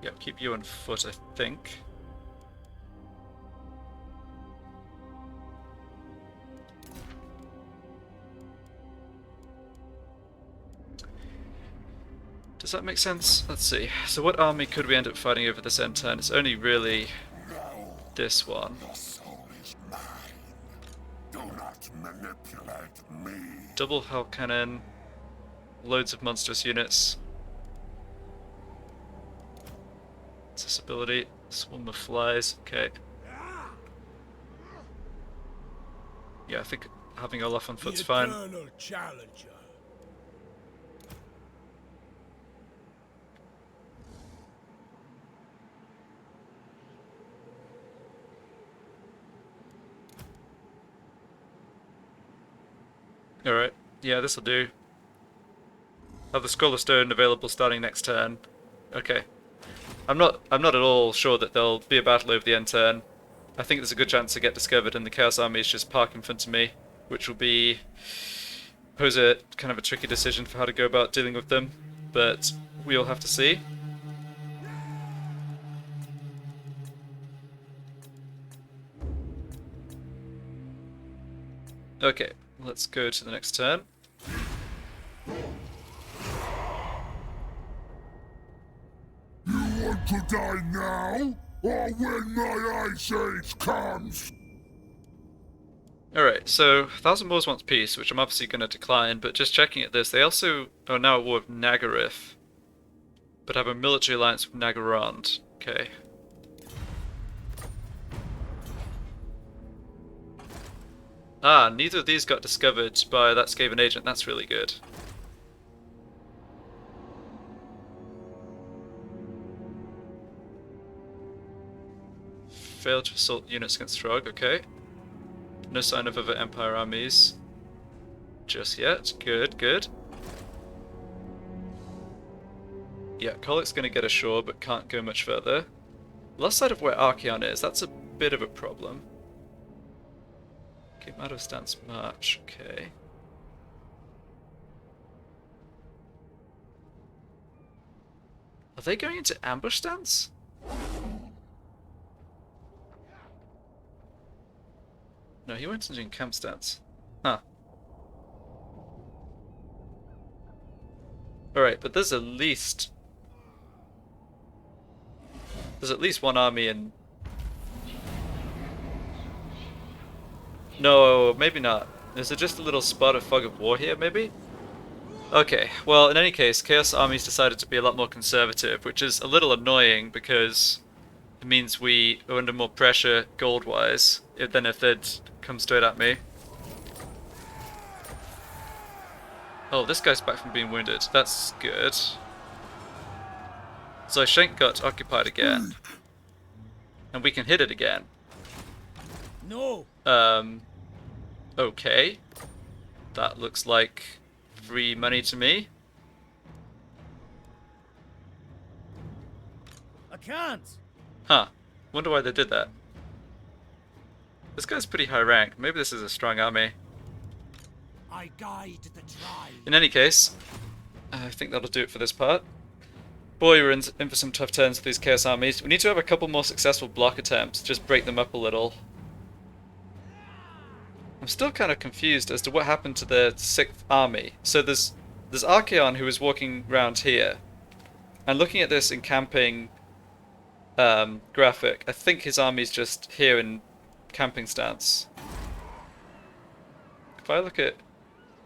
Speaker 1: Yeah, keep you on foot, I think. Does that make sense? Let's see. So what army could we end up fighting over this end turn? It's only really this one.
Speaker 2: Your soul is mine. Do not manipulate me.
Speaker 1: Double Hell Cannon. Loads of monstrous units. Accessibility. Swarm of Flies. Okay. Yeah, I think having Olaf on foot's fine.
Speaker 3: Eternal challenger.
Speaker 1: Alright, yeah, this'll do. Have the Scroll of Stone available starting next turn. Okay. I'm not at all sure that there'll be a battle over the end turn. I think there's a good chance to get discovered and the Chaos Armies just park in front of me, which will pose a kind of a tricky decision for how to go about dealing with them, but we'll have to see. Okay, let's go to the next turn.
Speaker 2: You want to die now? Or when my Ice Age comes?
Speaker 1: Alright, so Thousand Moors wants peace, which I'm obviously going to decline, but just checking at this, they also are now at war with Nagaryth, but have a military alliance with Nagarond. Okay. Ah, neither of these got discovered by that Skaven agent, that's really good. Failed to assault units against Throgg, okay. No sign of other Empire armies just yet. Good, good. Yeah, Kolek's gonna get ashore but can't go much further. Left side of where Archeon is, that's a bit of a problem. Okay, out of stance march, okay. Are they going into ambush stance? No, he went into camp stance. Huh. Alright, but there's at least one army in... No, maybe not. Is there just a little spot of fog of war here, maybe? Okay, well, in any case, Chaos armies decided to be a lot more conservative, which is a little annoying because it means we are under more pressure gold-wise than if they'd come straight at me. Oh, this guy's back from being wounded. That's good. So Shank got occupied again. And we can hit it again.
Speaker 3: No.
Speaker 1: Okay. That looks like free money to me.
Speaker 3: I can't.
Speaker 1: Huh. Wonder why they did that. This guy's pretty high rank. Maybe this is a strong army.
Speaker 4: I guide the tribe.
Speaker 1: In any case, I think that'll do it for this part. Boy, we're in for some tough turns with these Chaos armies. We need to have a couple more successful block attempts, just break them up a little. I'm still kind of confused as to what happened to the 6th army. So there's Archeon who was walking around here. And looking at this encamping graphic, I think his army's just here in camping stance. if I look at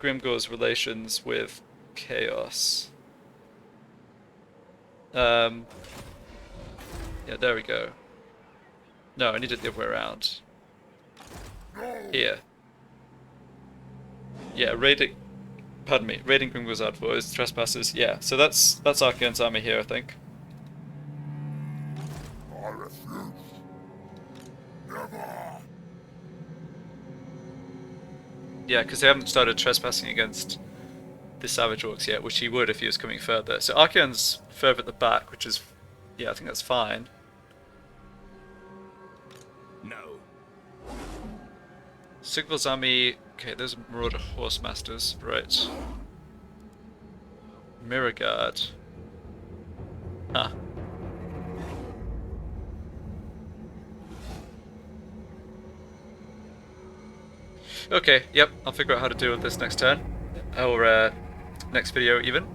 Speaker 1: Grimgor's relations with Chaos, yeah, there we go. No, I need it the other way around. Here. Yeah, raiding. Pardon me, raiding Grimgor's outposts, trespassers. Yeah, so that's Archaon's army here, I think.
Speaker 2: I refuse. Never.
Speaker 1: Yeah, because they haven't started trespassing against the Savage Orcs yet, which he would if he was coming further. So Archaon's further at the back, which is, yeah, I think that's fine.
Speaker 3: No.
Speaker 1: Sigval's army. Okay, there's Marauder Horsemasters, right? Mirror Guard. Huh. Okay, yep, I'll figure out how to deal with this next turn. Or next video even.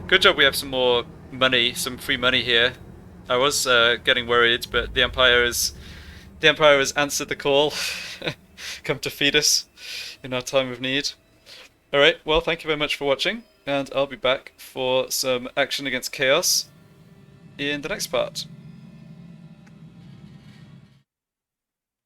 Speaker 1: Good job we have some more money, some free money here. I was getting worried, but the Empire has answered the call. Come to feed us in our time of need. Alright, well, thank you very much for watching, and I'll be back for some action against Chaos in the next part.